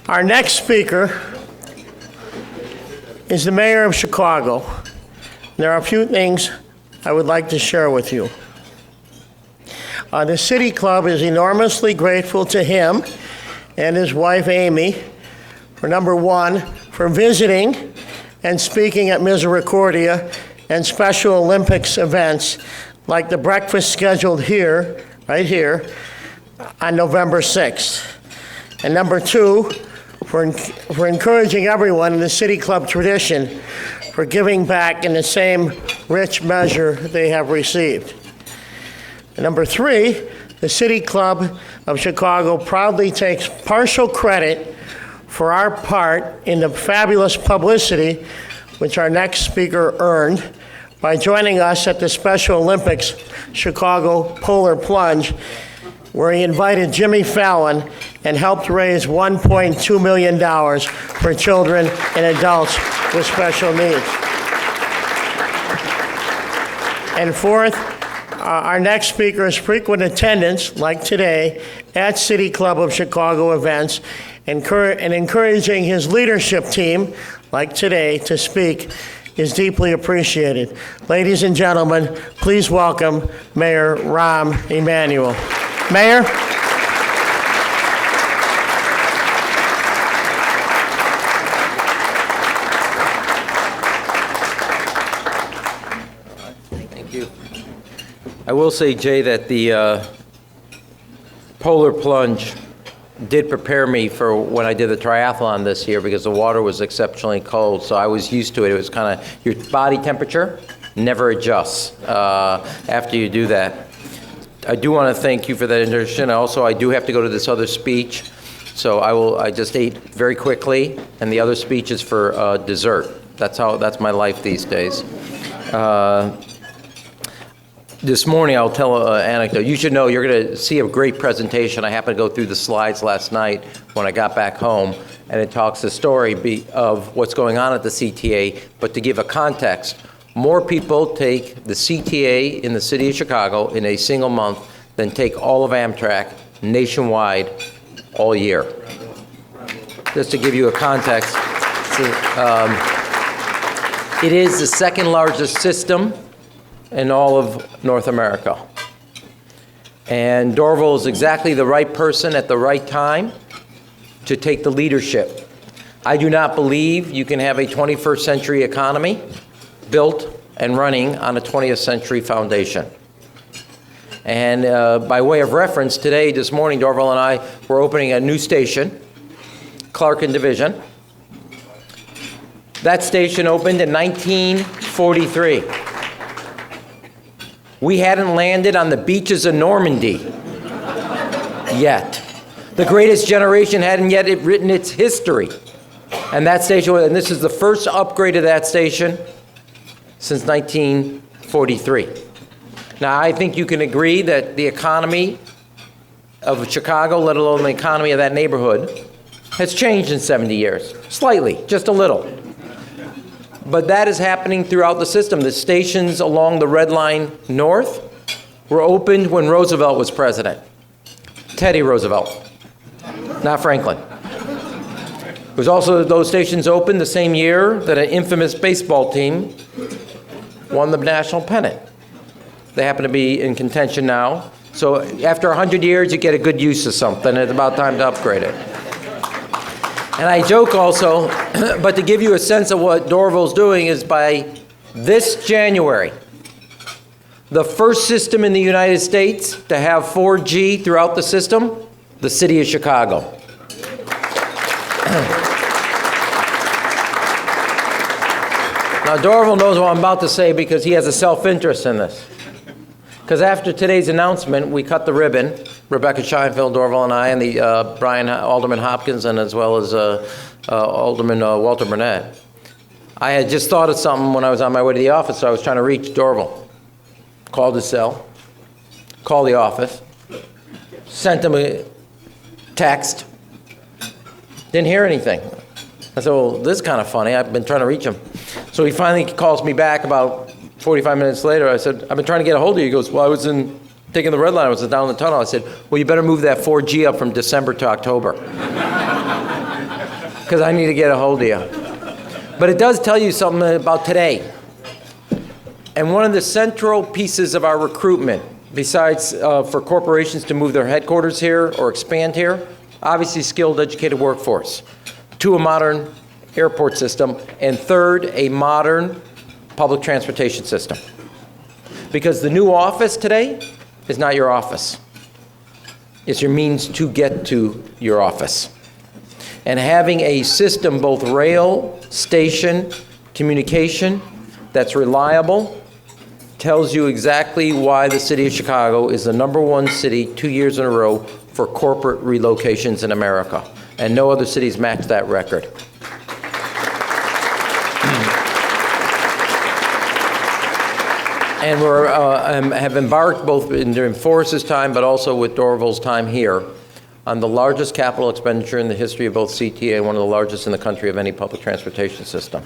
Our next speaker is the mayor of Chicago. There are a few things I would like to share with you. The City Club is enormously grateful to him and his wife, Amy, for number one, for visiting and speaking at Misericordia and Special Olympics events like the breakfast scheduled here, right here, on November 6th. And number two, for encouraging everyone in the City Club tradition for giving back in the same rich measure they have received. And number three, the City Club of Chicago proudly takes partial credit for our part in the fabulous publicity which our next speaker earned by joining us at the Special Olympics Chicago Polar Plunge, where he invited Jimmy Fallon and helped raise $1.2 million for children and adults with special needs. And fourth, our next speaker is frequent attendance, like today, at City Club of Chicago events, and encouraging his leadership team, like today, to speak is deeply appreciated. Ladies and gentlemen, please welcome Mayor Rahm Emanuel. Mayor. Thank you. I will say, Jay, that the Polar Plunge did prepare me for when I did the triathlon this year, because the water was exceptionally cold, so I was used to it. It was kind of, your body temperature never adjusts after you do that. I do want to thank you for that introduction. Also, I do have to go to this other speech, so I just ate very quickly, and the other speech is for dessert. That's my life these days. This morning, I'll tell an anecdote. You should know you're going to see a great presentation. I happened to go through the slides last night when I got back home, and it talks the story of what's going on at the CTA. But to give a context, more people take the CTA in the city of Chicago in a single month than take all of Amtrak nationwide all year. Just to give you a context, it is the second largest system in all of North America. And Dorval is exactly the right person at the right time to take the leadership. I do not believe you can have a 21st century economy built and running on a 20th century foundation. And by way of reference, this morning, Dorval and I were opening a new station, Clark and Division. That station opened in 1943. We hadn't landed on the beaches of Normandy yet. The greatest generation hadn't yet written its history. And that station, and this is the first upgrade of that station since 1943. Now, I think you can agree that the economy of Chicago, let alone the economy of that neighborhood, has changed in 70 years. Slightly, just a little. But that is happening throughout the system. The stations along the Red Line North were opened when Roosevelt was president. Teddy Roosevelt, not Franklin. It was also those stations opened the same year that an infamous baseball team won the national pennant. They happen to be in contention now. So after 100 years, you get a good use of something. It's about time to upgrade it. And I joke also, but to give you a sense of what Dorval's doing is by this January, the first system in the United States to have 4G throughout the system, the city of Chicago. Now, Dorval knows what I'm about to say because he has a self-interest in this. Because after today's announcement, we cut the ribbon, Rebecca Scheinfeld, Dorval, and I, and the Alderman Hopkins, and as well as Alderman Walter Burnett. I had just thought of something when I was on my way to the office, so I was trying to reach Dorval. Called his cell, called the office, sent him a text, didn't hear anything. I said, well, this is kind of funny. I've been trying to reach him. So he finally calls me back about 45 minutes later. I said, I've been trying to get a hold of you. He goes, well, I was taking the red line. I was down the tunnel. I said, well, you better move that 4G up from December to October. because I need to get a hold of you. But it does tell you something about today. And one of the central pieces of our recruitment, besides for corporations to move their headquarters here or expand here, obviously skilled, educated workforce. 2, a modern airport system. And 3rd, a modern public transportation system. Because the new office today is not your office. It's your means to get to your office. And having a system, both rail, station, communication, that's reliable, tells you exactly why the city of Chicago is the #1 city 2 years in a row for corporate relocations in America. And no other cities match that record. And we have embarked both during Forrest's time, but also with Dorval's time here, on the largest capital expenditure in the history of both CTA and one of the largest in the country of any public transportation system.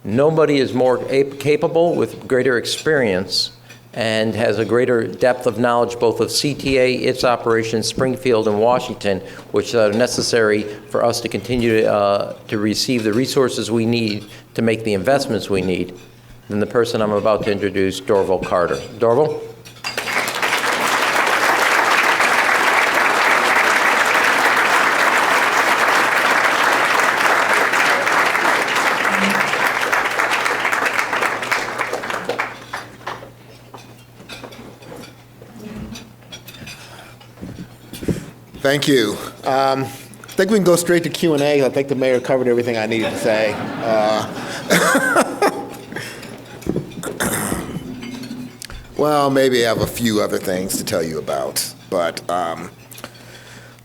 Nobody is more capable with greater experience and has a greater depth of knowledge both of CTA, its operations, Springfield, and Washington, which are necessary for us to continue to receive the resources we need to make the investments we need, than the person I'm about to introduce, Dorval Carter. Dorval? Thank you. I think we can go straight to Q&A. I think the mayor covered everything I needed to say. Well, maybe I have a few other things to tell you about, but I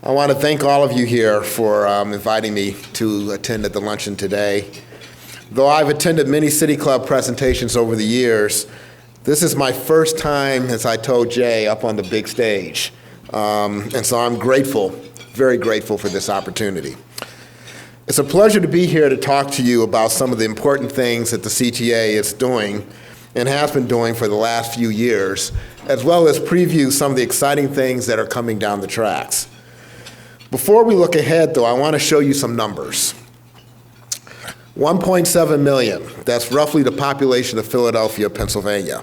want to thank all of you here for inviting me to attend at the luncheon today. Though I've attended many City Club presentations over the years, this is my first time, as I told Jay, up on the big stage. And so I'm grateful, very grateful for this opportunity. It's a pleasure to be here to talk to you about some of the important things that the CTA is doing and has been doing for the last few years, as well as preview some of the exciting things that are coming down the tracks. Before we look ahead, though, I want to show you some numbers. 1.7 million, that's roughly the population of Philadelphia, Pennsylvania.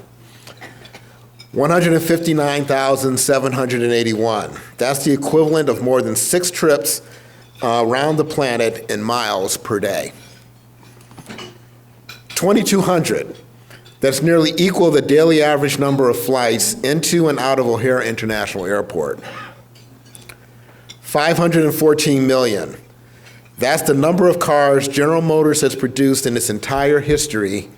159,781. That's the equivalent of more than 6 trips around the planet in miles per day. 2,200. That's nearly equal the daily average number of flights into and out of O'Hare International Airport. 514 million. That's the number of cars General Motors has produced in its entire history,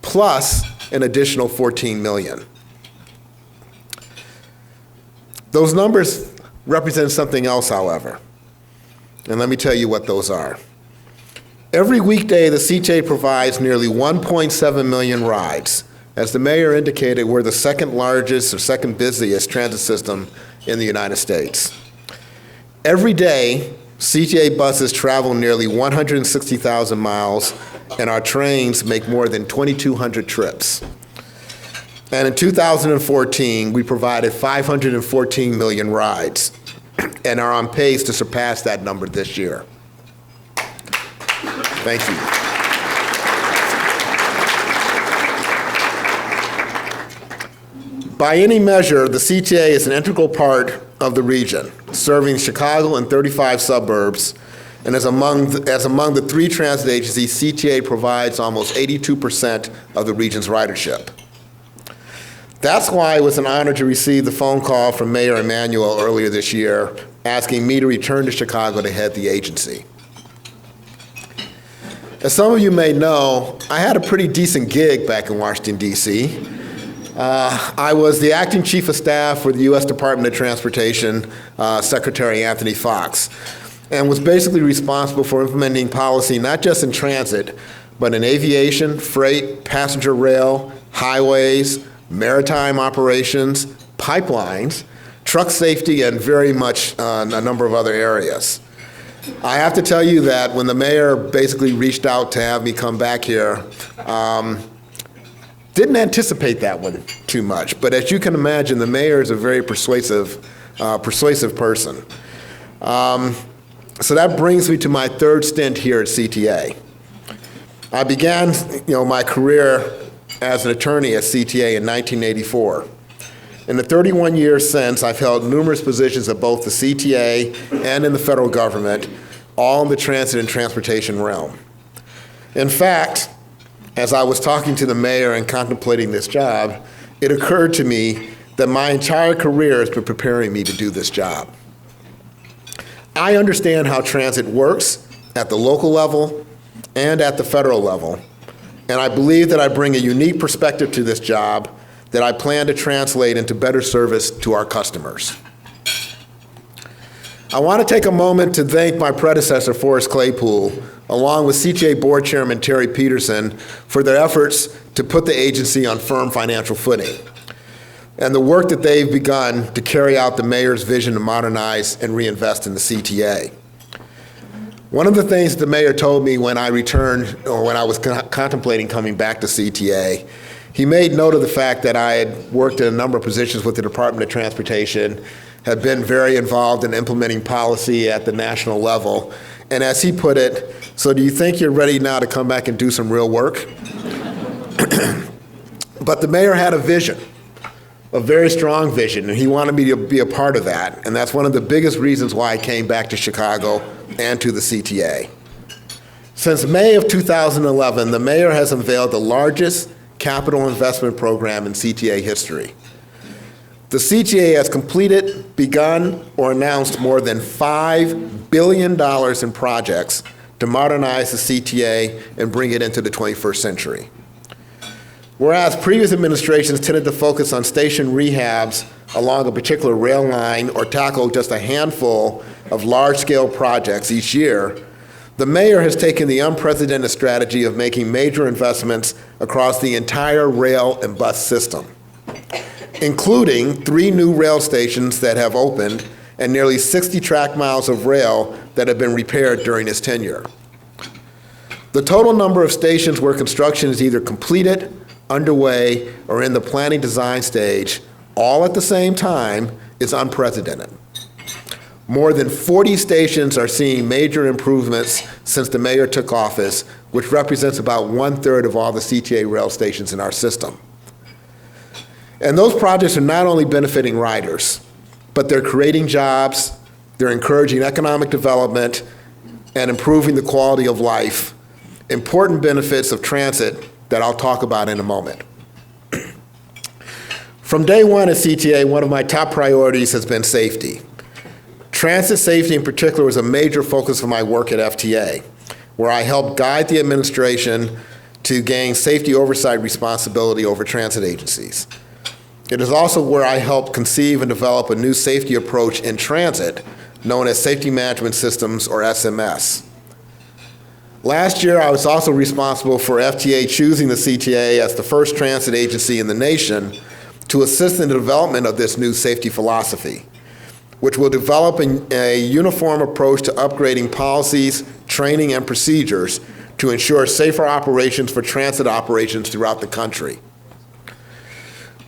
plus an additional 14 million. Those numbers represent something else, however, and let me tell you what those are. Every weekday, the CTA provides nearly 1.7 million rides. As the mayor indicated, we're the second largest or second busiest transit system in the United States. Every day, CTA buses travel nearly 160,000 miles, and our trains make more than 2,200 trips. And in 2014, we provided 514 million rides and are on pace to surpass that number this year. Thank you. By any measure, the CTA is an integral part of the region, serving Chicago and 35 suburbs, and as among the 3 transit agencies, CTA provides almost 82% of the region's ridership. That's why it was an honor to receive the phone call from Mayor Emanuel earlier this year, asking me to return to Chicago to head the agency. As some of you may know, I had a pretty decent gig back in Washington, D.C. I was the acting chief of staff for the U.S. Department of Transportation, Secretary Anthony Fox, and was basically responsible for implementing policy not just in transit, but in aviation, freight, passenger rail, highways, maritime operations, pipelines, truck safety, and very much a number of other areas. I have to tell you that when the mayor basically reached out to have me come back here, didn't anticipate that one too much. But as you can imagine, the mayor is a very persuasive person. So that brings me to my third stint here at CTA. I began, my career as an attorney at CTA in 1984. In the 31 years since, I've held numerous positions at both the CTA and in the federal government, all in the transit and transportation realm. In fact, as I was talking to the mayor and contemplating this job, it occurred to me that my entire career has been preparing me to do this job. I understand how transit works at the local level and at the federal level, and I believe that I bring a unique perspective to this job that I plan to translate into better service to our customers. I want to take a moment to thank my predecessor, Forrest Claypool, along with CTA Board Chairman Terry Peterson, for their efforts to put the agency on firm financial footing, and the work that they've begun to carry out the mayor's vision to modernize and reinvest in the CTA. One of the things the mayor told me when I returned, or when I was contemplating coming back to CTA, he made note of the fact that I had worked in a number of positions with the Department of Transportation, had been very involved in implementing policy at the national level, and as he put it, so do you think you're ready now to come back and do some real work? But the mayor had a vision, a very strong vision, and he wanted me to be a part of that, and that's one of the biggest reasons why I came back to Chicago and to the CTA. Since May of 2011, the mayor has unveiled the largest capital investment program in CTA history. The CTA has completed, begun, or announced more than $5 billion in projects to modernize the CTA and bring it into the 21st century. Whereas previous administrations tended to focus on station rehabs along a particular rail line or tackle just a handful of large-scale projects each year, the mayor has taken the unprecedented strategy of making major investments across the entire rail and bus system, including 3 new rail stations that have opened and nearly 60 track miles of rail that have been repaired during his tenure. The total number of stations where construction is either completed, underway, or in the planning design stage, all at the same time, is unprecedented. More than 40 stations are seeing major improvements since the mayor took office, which represents about 1/3 of all the CTA rail stations in our system. And those projects are not only benefiting riders, but they're creating jobs, they're encouraging economic development, and improving the quality of life, important benefits of transit that I'll talk about in a moment. From day one at CTA, one of my top priorities has been safety. Transit safety in particular was a major focus of my work at FTA, where I helped guide the administration to gain safety oversight responsibility over transit agencies. It is also where I helped conceive and develop a new safety approach in transit, known as Safety Management Systems, or SMS. Last year, I was also responsible for FTA choosing the CTA as the first transit agency in the nation to assist in the development of this new safety philosophy, which will develop a uniform approach to upgrading policies, training, and procedures to ensure safer operations for transit operations throughout the country.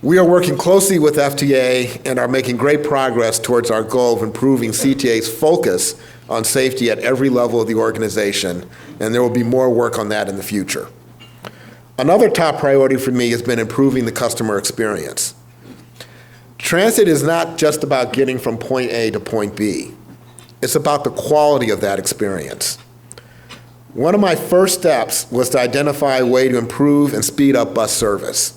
We are working closely with FTA and are making great progress towards our goal of improving CTA's focus on safety at every level of the organization, and there will be more work on that in the future. Another top priority for me has been improving the customer experience. Transit is not just about getting from point A to point B. It's about the quality of that experience. One of my first steps was to identify a way to improve and speed up bus service.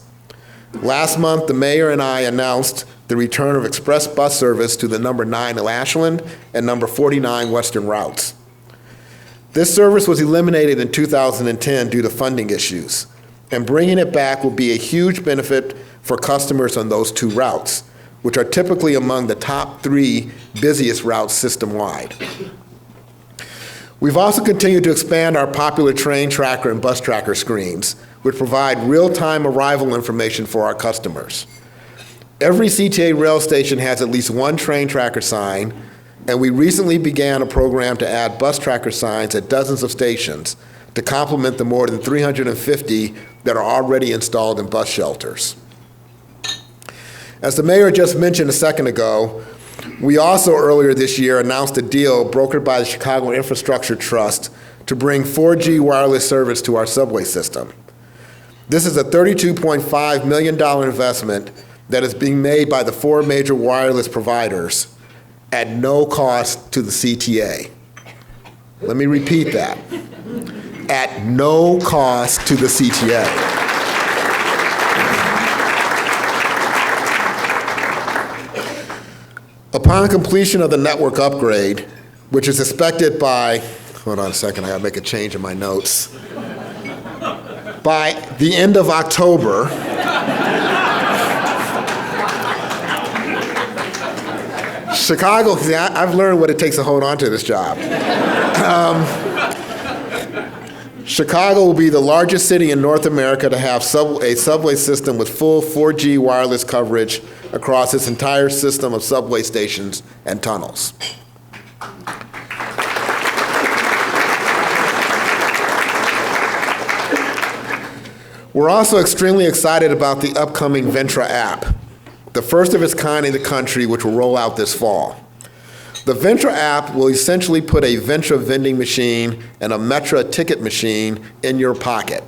Last month, the mayor and I announced the return of express bus service to the number 9 Ashland and number 49 Western routes. This service was eliminated in 2010 due to funding issues, and bringing it back will be a huge benefit for customers on those 2 routes, which are typically among the top 3 busiest routes system-wide. We've also continued to expand our popular train tracker and bus tracker screens, which provide real-time arrival information for our customers. Every CTA rail station has at least 1 train tracker sign, and we recently began a program to add bus tracker signs at dozens of stations to complement the more than 350 that are already installed in bus shelters. As the mayor just mentioned a second ago, We also, earlier this year, announced a deal brokered by the Chicago Infrastructure Trust to bring 4G wireless service to our subway system. This is a $32.5 million investment that is being made by the 4 major wireless providers at no cost to the CTA. Let me repeat that. At no cost to the CTA. Upon completion of the network upgrade, which is expected by, hold on a second, I gotta make a change in my notes. By the end of October, Chicago, see, I've learned what it takes to hold on to this job. Chicago will be the largest city in North America to have a subway system with full 4G wireless coverage across its entire system of subway stations and tunnels. We're also extremely excited about the upcoming Ventra app, the first of its kind in the country, which will roll out this fall. The Ventra app will essentially put a Ventra vending machine and a Metra ticket machine in your pocket.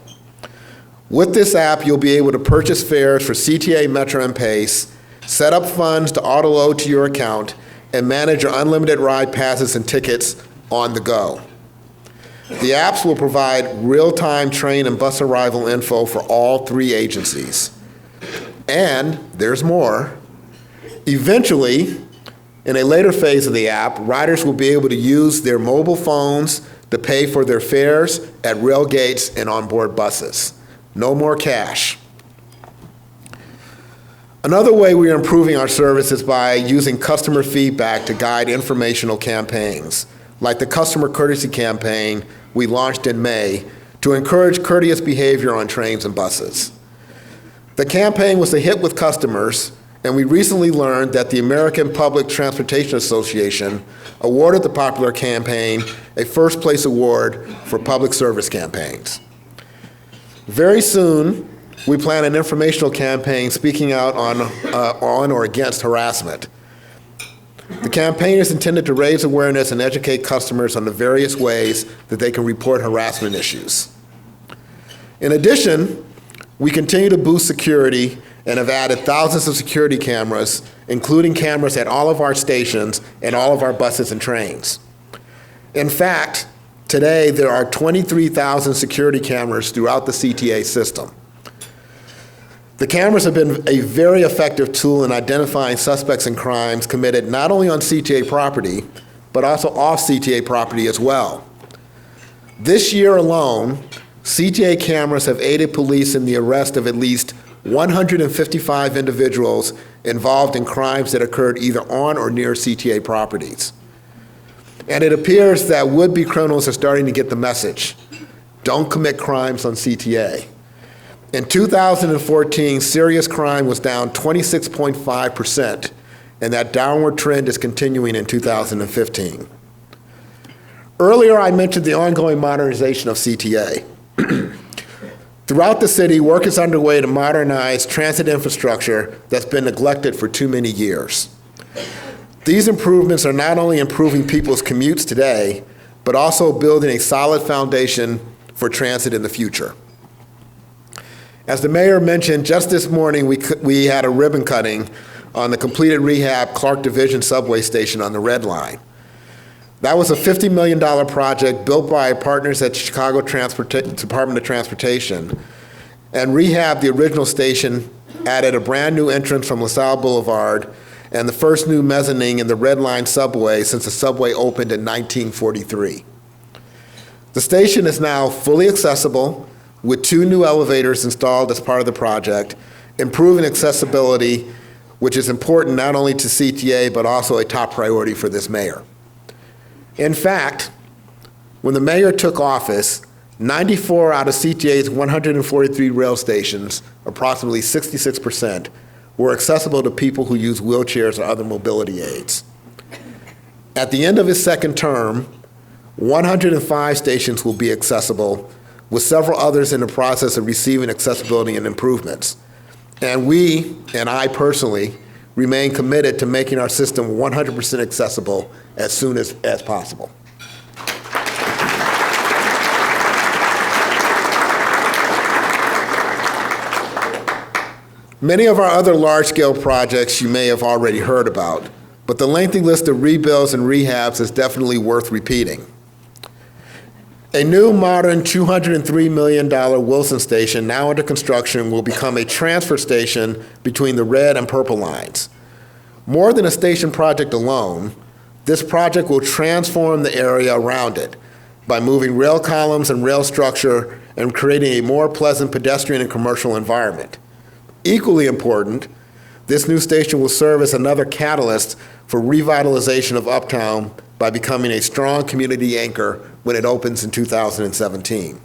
With this app, you'll be able to purchase fares for CTA, Metra, and Pace, set up funds to auto-load to your account, and manage your unlimited ride passes and tickets on the go. The apps will provide real-time train and bus arrival info for all 3 agencies. And there's more. Eventually, in a later phase of the app, riders will be able to use their mobile phones to pay for their fares at rail gates and onboard buses. No more cash. Another way we are improving our service is by using customer feedback to guide informational campaigns, like the Customer Courtesy Campaign we launched in May to encourage courteous behavior on trains and buses. The campaign was a hit with customers, and we recently learned that the American Public Transportation Association awarded the popular campaign a first-place award for public service campaigns. Very soon, we plan an informational campaign speaking out on or against harassment. The campaign is intended to raise awareness and educate customers on the various ways that they can report harassment issues. In addition, we continue to boost security and have added thousands of security cameras, including cameras at all of our stations and all of our buses and trains. In fact, today there are 23,000 security cameras throughout the CTA system. The cameras have been a very effective tool in identifying suspects in crimes committed not only on CTA property, but also off CTA property as well. This year alone, CTA cameras have aided police in the arrest of at least 155 individuals involved in crimes that occurred either on or near CTA properties. And it appears that would-be criminals are starting to get the message. Don't commit crimes on CTA. In 2014, serious crime was down 26.5%, and that downward trend is continuing in 2015. Earlier, I mentioned the ongoing modernization of CTA. Throughout the city, work is underway to modernize transit infrastructure that's been neglected for too many years. These improvements are not only improving people's commutes today, but also building a solid foundation for transit in the future. As the mayor mentioned, just this morning we had a ribbon cutting on the completed rehab Clark Division subway station on the Red Line. That was a $50 million project built by partners at Chicago Department of Transportation, and rehabbed the original station, added a brand new entrance from LaSalle Boulevard, and the first new mezzanine in the Red Line subway since the subway opened in 1943. The station is now fully accessible, with 2 new elevators installed as part of the project, improving accessibility, which is important not only to CTA, but also a top priority for this mayor. In fact, when the mayor took office, 94 out of CTA's 143 rail stations, approximately 66%, were accessible to people who use wheelchairs or other mobility aids. At the end of his second term, 105 stations will be accessible, with several others in the process of receiving accessibility and improvements. And we, and I personally, remain committed to making our system 100% accessible as soon as possible. Many of our other large-scale projects you may have already heard about, but the lengthy list of rebuilds and rehabs is definitely worth repeating. A new modern $203 million Wilson station now under construction will become a transfer station between the red and purple lines. More than a station project alone, this project will transform the area around it by moving rail columns and rail structure and creating a more pleasant pedestrian and commercial environment. Equally important, this new station will serve as another catalyst for revitalization of Uptown by becoming a strong community anchor when it opens in 2017.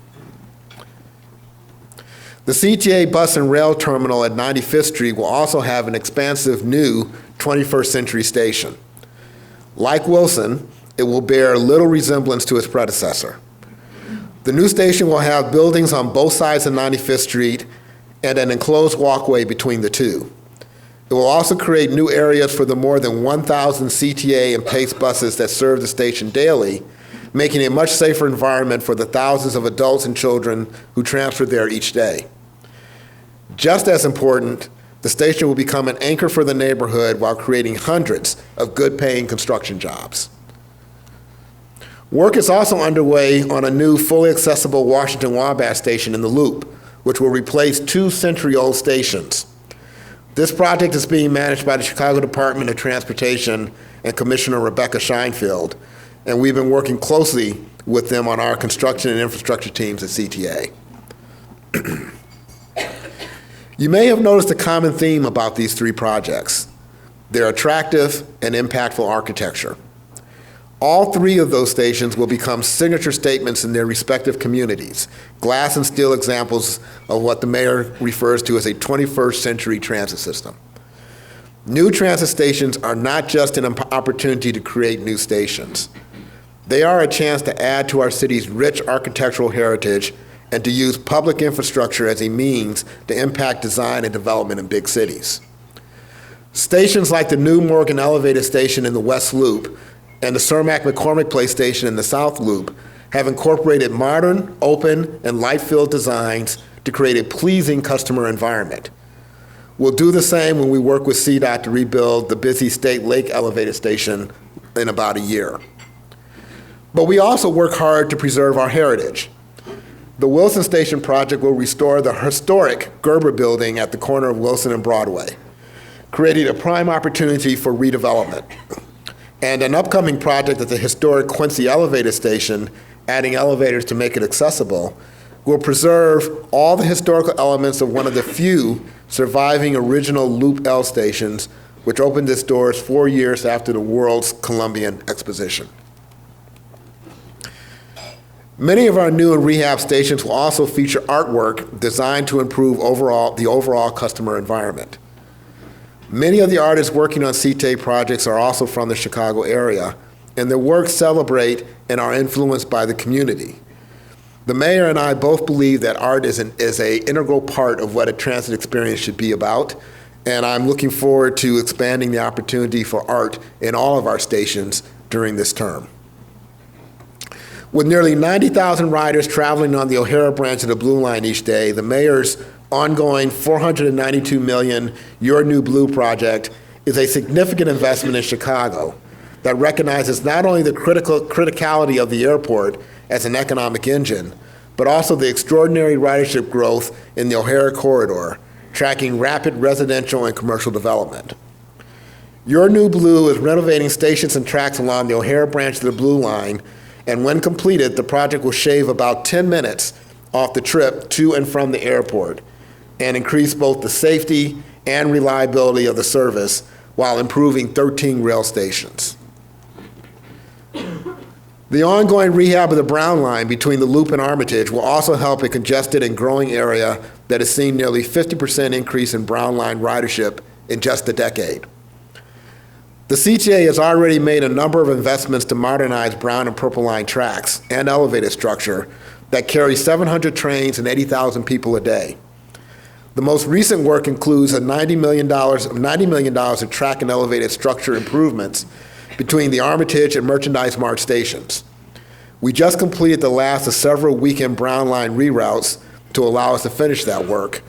The CTA bus and rail terminal at 95th Street will also have an expansive new 21st century station. Like Wilson, it will bear little resemblance to its predecessor. The new station will have buildings on both sides of 95th Street and an enclosed walkway between the two. It will also create new areas for the more than 1,000 CTA and PACE buses that serve the station daily, making it a much safer environment for the thousands of adults and children who transfer there each day. Just as important, the station will become an anchor for the neighborhood while creating hundreds of good-paying construction jobs. Work is also underway on a new fully accessible Washington Wabash station in the Loop, which will replace two century-old stations. This project is being managed by the Chicago Department of Transportation and Commissioner Rebecca Scheinfeld, and we've been working closely with them on our construction and infrastructure teams at CTA. You may have noticed a common theme about these three projects. They're attractive and impactful architecture. All three of those stations will become signature statements in their respective communities, glass and steel examples of what the mayor refers to as a 21st century transit system. New transit stations are not just an opportunity to create new stations. They are a chance to add to our city's rich architectural heritage and to use public infrastructure as a means to impact design and development in big cities. Stations like the new Morgan Elevated Station in the West Loop and the Cermak McCormick Place Station in the South Loop have incorporated modern, open, and light-filled designs to create a pleasing customer environment. We'll do the same when we work with CDOT to rebuild the busy State Lake Elevated Station in about a year. But we also work hard to preserve our heritage. The Wilson Station project will restore the historic Gerber Building at the corner of Wilson and Broadway, creating a prime opportunity for redevelopment. And an upcoming project at the historic Quincy Elevated Station, adding elevators to make it accessible, will preserve all the historical elements of one of the few surviving original Loop L stations, which opened its doors 4 years after the World's Columbian Exposition. Many of our new and rehab stations will also feature artwork designed to improve the overall customer environment. Many of the artists working on CTA projects are also from the Chicago area, and their works celebrate and are influenced by the community. The mayor and I both believe that art is an integral part of what a transit experience should be about, and I'm looking forward to expanding the opportunity for art in all of our stations during this term. With nearly 90,000 riders traveling on the O'Hara branch of the Blue Line each day, the mayor's ongoing $492 million Your New Blue project is a significant investment in Chicago that recognizes not only the criticality of the airport as an economic engine, but also the extraordinary ridership growth in the O'Hara corridor, tracking rapid residential and commercial development. Your New Blue is renovating stations and tracks along the O'Hara branch of the Blue Line, and when completed, the project will shave about 10 minutes off the trip to and from the airport and increase both the safety and reliability of the service while improving 13 rail stations. The ongoing rehab of the Brown Line between the Loop and Armitage will also help a congested and growing area that has seen nearly 50% increase in Brown Line ridership in just a decade. The CTA has already made a number of investments to modernize Brown and Purple Line tracks and elevated structure that carry 700 trains and 80,000 people a day. The most recent work includes $90 million of track and elevated structure improvements between the Armitage and Merchandise Mart stations. We just completed the last of several weekend Brown Line reroutes to allow us to finish that work.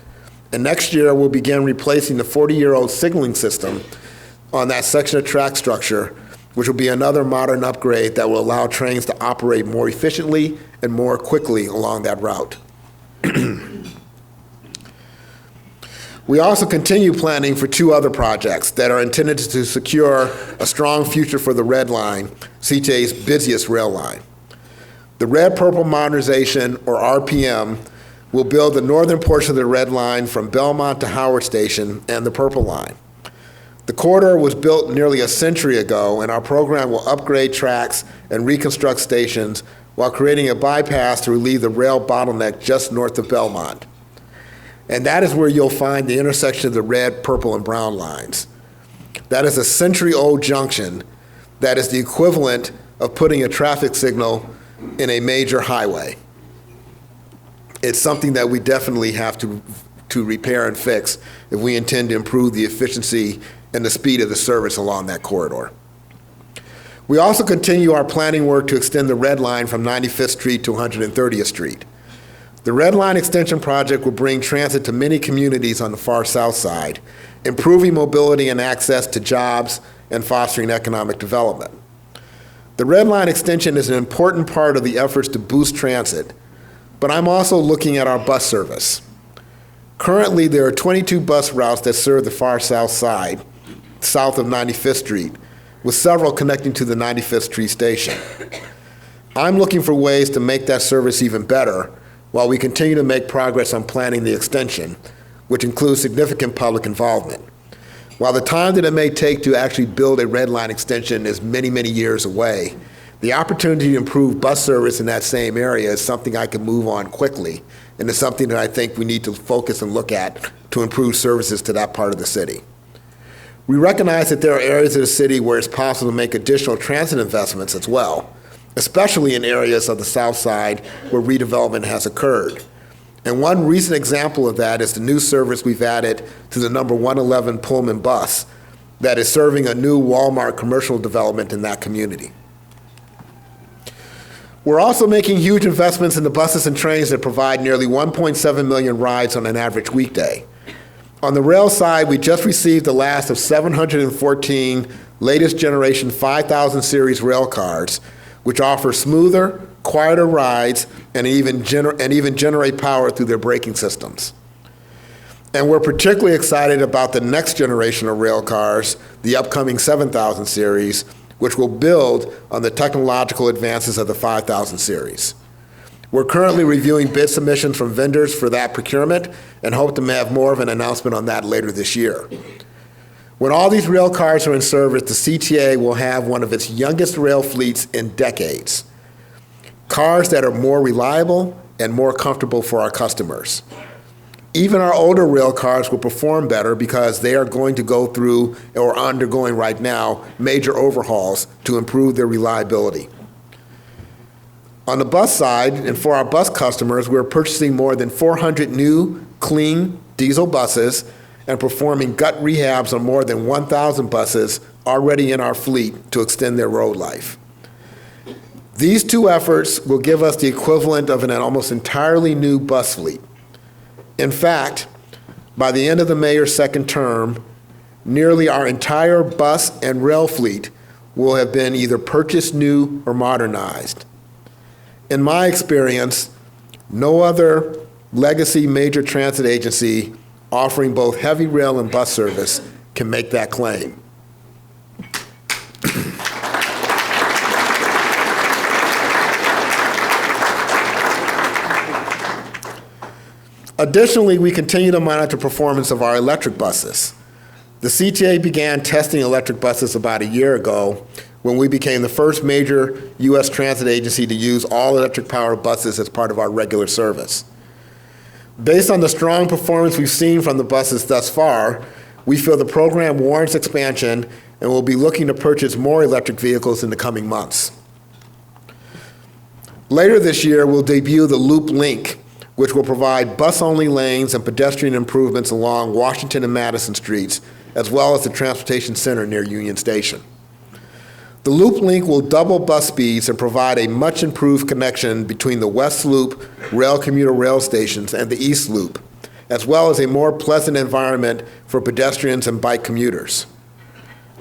And next year, we'll begin replacing the 40-year-old signaling system on that section of track structure, which will be another modern upgrade that will allow trains to operate more efficiently and more quickly along that route. We also continue planning for two other projects that are intended to secure a strong future for the Red Line, CTA's busiest rail line. The Red Purple Modernization, or RPM, will build the northern portion of the Red Line from Belmont to Howard Station and the Purple Line. The corridor was built nearly a century ago, and our program will upgrade tracks and reconstruct stations while creating a bypass to relieve the rail bottleneck just north of Belmont. And that is where you'll find the intersection of the red, purple, and brown lines. That is a century-old junction that is the equivalent of putting a traffic signal in a major highway. It's something that we definitely have to repair and fix if we intend to improve the efficiency and the speed of the service along that corridor. We also continue our planning work to extend the Red Line from 95th Street to 130th Street. The Red Line Extension Project will bring transit to many communities on the far south side, improving mobility and access to jobs and fostering economic development. The Red Line Extension is an important part of the efforts to boost transit, but I'm also looking at our bus service. Currently, there are 22 bus routes that serve the far south side, south of 95th Street, with several connecting to the 95th Street station. I'm looking for ways to make that service even better while we continue to make progress on planning the extension, which includes significant public involvement. While the time that it may take to actually build a Red Line extension is many, many years away, the opportunity to improve bus service in that same area is something I can move on quickly, and it's something that I think we need to focus and look at to improve services to that part of the city. We recognize that there are areas of the city where it's possible to make additional transit investments as well, especially in areas of the south side where redevelopment has occurred. And one recent example of that is the new service we've added to the number 111 Pullman bus that is serving a new Walmart commercial development in that community. We're also making huge investments in the buses and trains that provide nearly 1.7 million rides on an average weekday. On the rail side, we just received the last of 714 latest generation 5000 series rail cars, which offer smoother, quieter rides and even generate power through their braking systems. And we're particularly excited about the next generation of rail cars, the upcoming 7000 series, which will build on the technological advances of the 5000 series. We're currently reviewing bid submissions from vendors for that procurement and hope to have more of an announcement on that later this year. When all these rail cars are in service, the CTA will have one of its youngest rail fleets in decades. Cars that are more reliable and more comfortable for our customers. Even our older rail cars will perform better because they are going to go through, or undergoing right now, major overhauls to improve their reliability. On the bus side, and for our bus customers, we're purchasing more than 400 new, clean diesel buses and performing gut rehabs on more than 1,000 buses already in our fleet to extend their road life. These two efforts will give us the equivalent of an almost entirely new bus fleet. In fact, by the end of the mayor's second term, nearly our entire bus and rail fleet will have been either purchased new or modernized. In my experience, no other legacy major transit agency offering both heavy rail and bus service can make that claim. Additionally, we continue to monitor performance of our electric buses. The CTA began testing electric buses about a year ago when we became the first major U.S. transit agency to use all electric-powered buses as part of our regular service. Based on the strong performance we've seen from the buses thus far, we feel the program warrants expansion and will be looking to purchase more electric vehicles in the coming months. Later this year, we'll debut the Loop Link, which will provide bus-only lanes and pedestrian improvements along Washington and Madison Streets, as well as the transportation center near Union Station. The Loop Link will double bus speeds and provide a much improved connection between the West Loop rail commuter rail stations and the East Loop, as well as a more pleasant environment for pedestrians and bike commuters.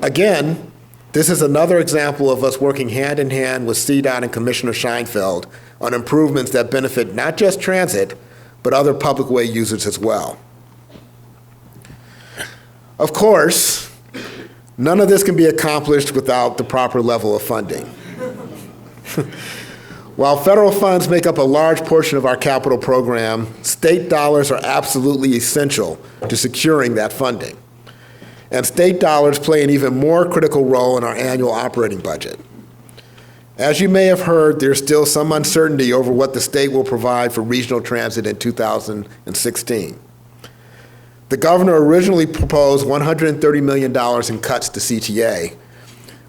Again, this is another example of us working hand in hand with CDOT and Commissioner Scheinfeld on improvements that benefit not just transit, but other public way users as well. Of course, none of this can be accomplished without the proper level of funding. While federal funds make up a large portion of our capital program, state dollars are absolutely essential to securing that funding. And state dollars play an even more critical role in our annual operating budget. As you may have heard, there's still some uncertainty over what the state will provide for regional transit in 2016. The governor originally proposed $130 million in cuts to CTA,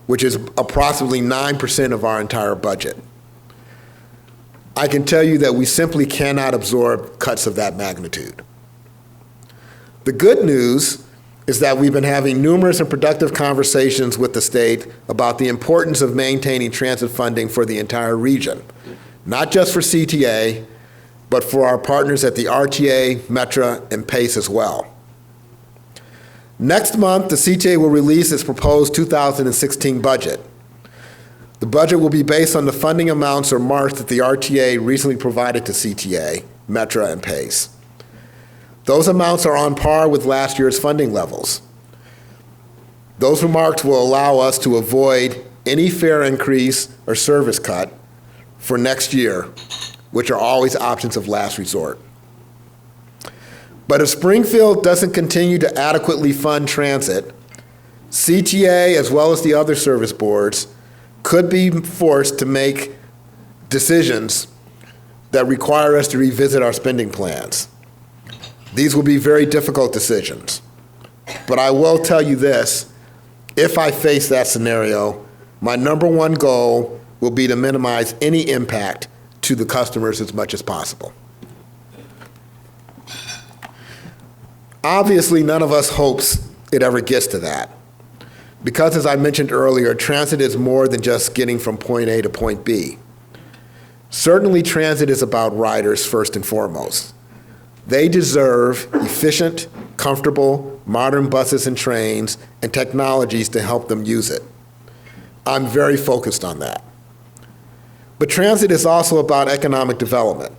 which is approximately 9% of our entire budget. I can tell you that we simply cannot absorb cuts of that magnitude. The good news is that we've been having numerous and productive conversations with the state about the importance of maintaining transit funding for the entire region, not just for CTA, but for our partners at the RTA, Metra, and PACE as well. Next month, the CTA will release its proposed 2016 budget. The budget will be based on the funding amounts or marks that the RTA recently provided to CTA, Metra, and PACE. Those amounts are on par with last year's funding levels. Those remarks will allow us to avoid any fare increase or service cut for next year, which are always options of last resort. But if Springfield doesn't continue to adequately fund transit, CTA, as well as the other service boards, could be forced to make decisions that require us to revisit our spending plans. These will be very difficult decisions. But I will tell you this, if I face that scenario, my number one goal will be to minimize any impact to the customers as much as possible. Obviously, none of us hopes it ever gets to that. Because as I mentioned earlier, transit is more than just getting from point A to point B. Certainly, transit is about riders first and foremost. They deserve efficient, comfortable, modern buses and trains and technologies to help them use it. I'm very focused on that. But transit is also about economic development.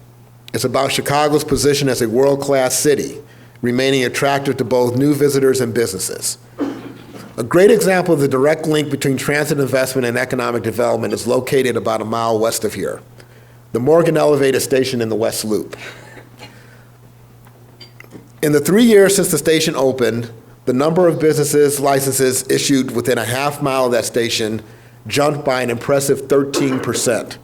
It's about Chicago's position as a world-class city, remaining attractive to both new visitors and businesses. A great example of the direct link between transit investment and economic development is located about a mile west of here, the Morgan Elevated Station in the West Loop. In the 3 years since the station opened, the number of businesses licenses issued within a half mile of that station jumped by an impressive 13%.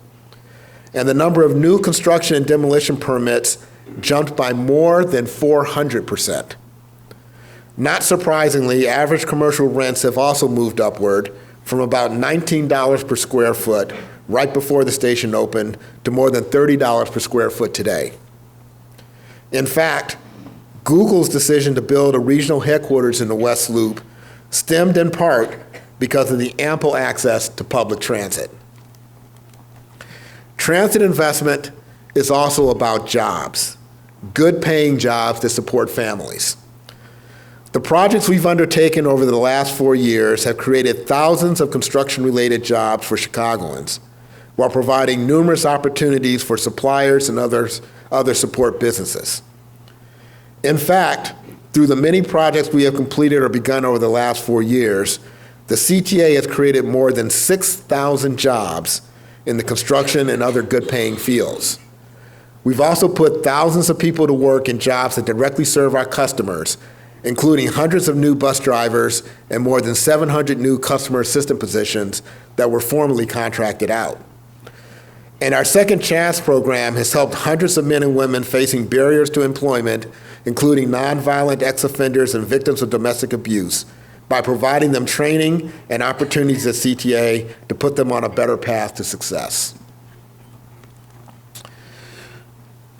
And the number of new construction and demolition permits jumped by more than 400%. Not surprisingly, average commercial rents have also moved upward from about $19 per square foot right before the station opened to more than $30 per square foot today. In fact, Google's decision to build a regional headquarters in the West Loop stemmed in part because of the ample access to public transit. Transit investment is also about jobs, good paying jobs that support families. The projects we've undertaken over the last 4 years have created thousands of construction-related jobs for Chicagoans, while providing numerous opportunities for suppliers and other support businesses. In fact, through the many projects we have completed or begun over the last 4 years, the CTA has created more than 6,000 jobs in the construction and other good-paying fields. We've also put thousands of people to work in jobs that directly serve our customers, including hundreds of new bus drivers and more than 700 new customer assistant positions that were formerly contracted out. And our Second Chance program has helped hundreds of men and women facing barriers to employment, including nonviolent ex-offenders and victims of domestic abuse, by providing them training and opportunities at CTA to put them on a better path to success.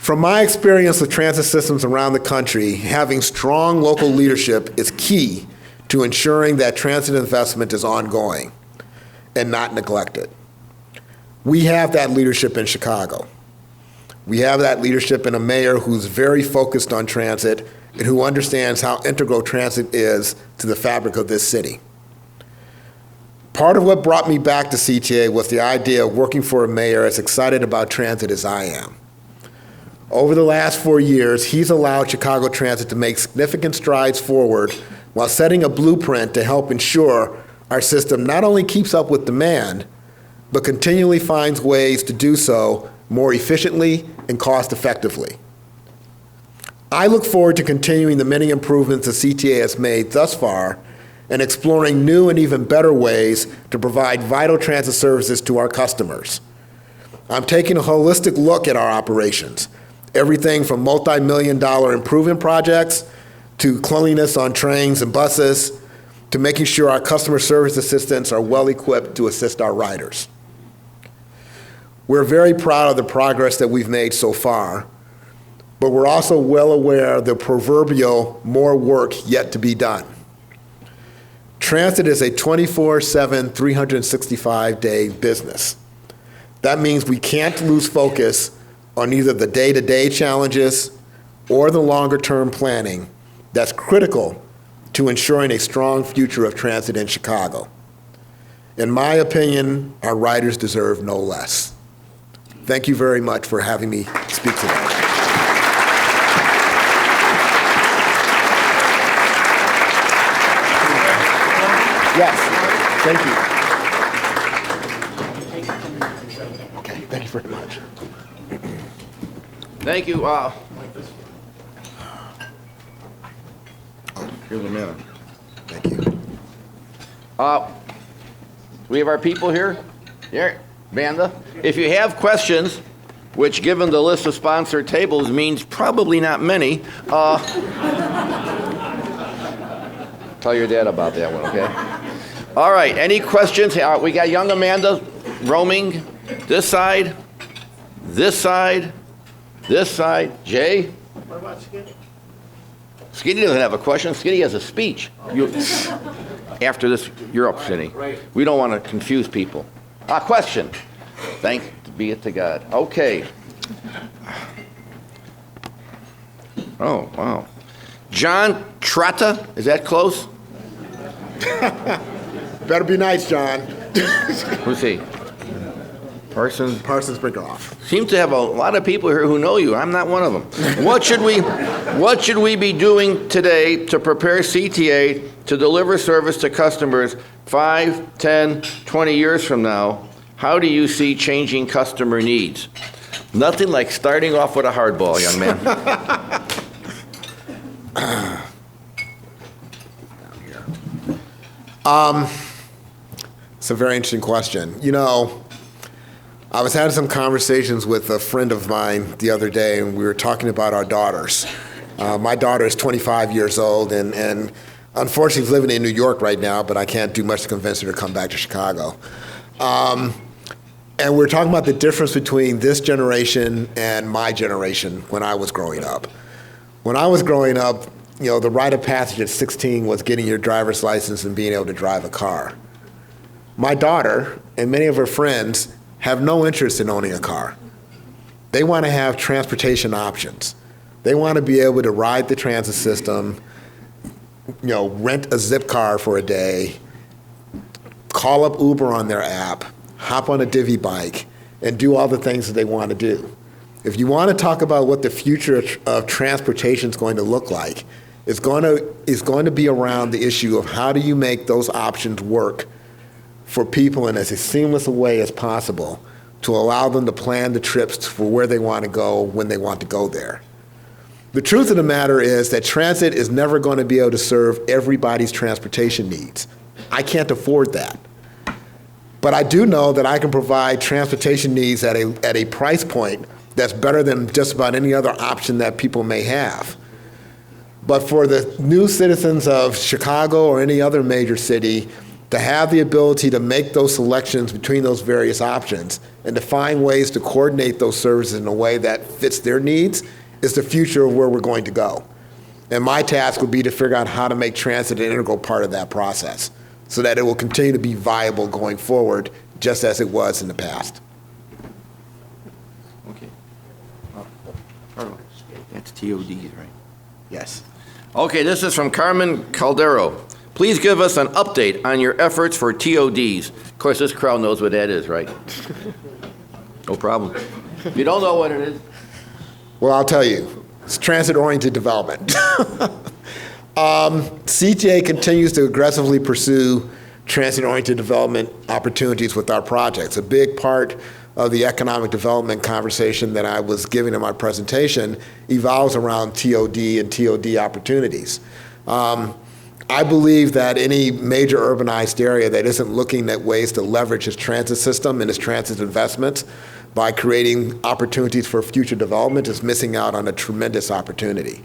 From my experience with transit systems around the country, having strong local leadership is key to ensuring that transit investment is ongoing and not neglected. We have that leadership in Chicago. We have that leadership in a mayor who's very focused on transit and who understands how integral transit is to the fabric of this city. Part of what brought me back to CTA was the idea of working for a mayor as excited about transit as I am. Over the last 4 years, he's allowed Chicago Transit to make significant strides forward while setting a blueprint to help ensure our system not only keeps up with demand, but continually finds ways to do so more efficiently and cost effectively. I look forward to continuing the many improvements the CTA has made thus far and exploring new and even better ways to provide vital transit services to our customers. I'm taking a holistic look at our operations, everything from multi-million-dollar improvement projects to cleanliness on trains and buses to making sure our customer service assistants are well equipped to assist our riders. We're very proud of the progress that we've made so far, but we're also well aware of the proverbial more work yet to be done. Transit is a 24/7, 365-day business. That means we can't lose focus on either the day-to-day challenges or the longer-term planning that's critical to ensuring a strong future of transit in Chicago. In my opinion, our riders deserve no less. Thank you very much for having me speak today. Yes, thank you. Okay, thank you very much. Thank you. Here's a minute. Thank you. We have our people here. Here, Vanda. If you have questions, which given the list of sponsored tables means probably not many, tell your dad about that one, okay? All right, any questions? We got young Amanda roaming this side, this side, this side. Jay? What about Skinny? Skinny doesn't have a question. Skinny has a speech. After this, you're up, Skinny. Right. We don't want to confuse people. Question. Thanks be it to God. Okay. Oh, wow. John Trotta, is that close? Better be nice, John. Who's he? Parsons? Parsons Brinckerhoff. Seems to have a lot of people here who know you. I'm not one of them. What should we be doing today to prepare CTA to deliver service to customers 5, 10, 20 years from now? How do you see changing customer needs? Nothing like starting off with a hardball, young man. It's a very interesting question. You know, I was having some conversations with a friend of mine the other day, and we were talking about our daughters. My daughter is 25 years old, and unfortunately is living in New York right now, but I can't do much to convince her to come back to Chicago. And we're talking about the difference between this generation and my generation when I was growing up. When I was growing up, you know, the rite of passage at 16 was getting your driver's license and being able to drive a car. My daughter and many of her friends have no interest in owning a car. They want to have transportation options. They want to be able to ride the transit system, you know, rent a zip car for a day, call up Uber on their app, hop on a divvy bike, and do all the things that they want to do. If you want to talk about what the future of transportation is going to look like, it's going to be around the issue of how do you make those options work for people in as seamless a way as possible to allow them to plan the trips for where they want to go when they want to go there. The truth of the matter is that transit is never going to be able to serve everybody's transportation needs. I can't afford that. But I do know that I can provide transportation needs at a price point that's better than just about any other option that people may have. But for the new citizens of Chicago or any other major city, to have the ability to make those selections between those various options and to find ways to coordinate those services in a way that fits their needs is the future of where we're going to go. And my task will be to figure out how to make transit an integral part of that process so that it will continue to be viable going forward, just as it was in the past. Okay. That's TODs, right? Yes. Okay, this is from Carmen Caldero. Please give us an update on your efforts for TODs. Of course, this crowd knows what that is, right? No problem. If you don't know what it is. Well, I'll tell you. It's transit-oriented development. CTA continues to aggressively pursue transit-oriented development opportunities with our projects. A big part of the economic development conversation that I was giving in my presentation evolves around TOD and TOD opportunities. I believe that any major urbanized area that isn't looking at ways to leverage its transit system and its transit investments by creating opportunities for future development is missing out on a tremendous opportunity.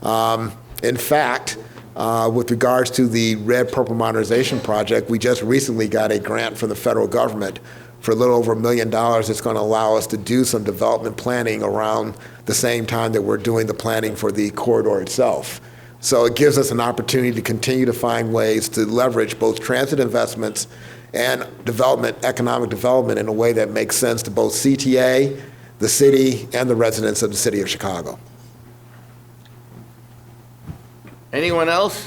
In fact, with regards to the Red Purple Modernization Project, we just recently got a grant from the federal government for a little over $1 million that's going to allow us to do some development planning around the same time that we're doing the planning for the corridor itself. So it gives us an opportunity to continue to find ways to leverage both transit investments and development, economic development in a way that makes sense to both CTA, the city, and the residents of the city of Chicago. Anyone else?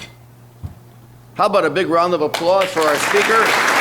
How about a big round of applause for our speaker?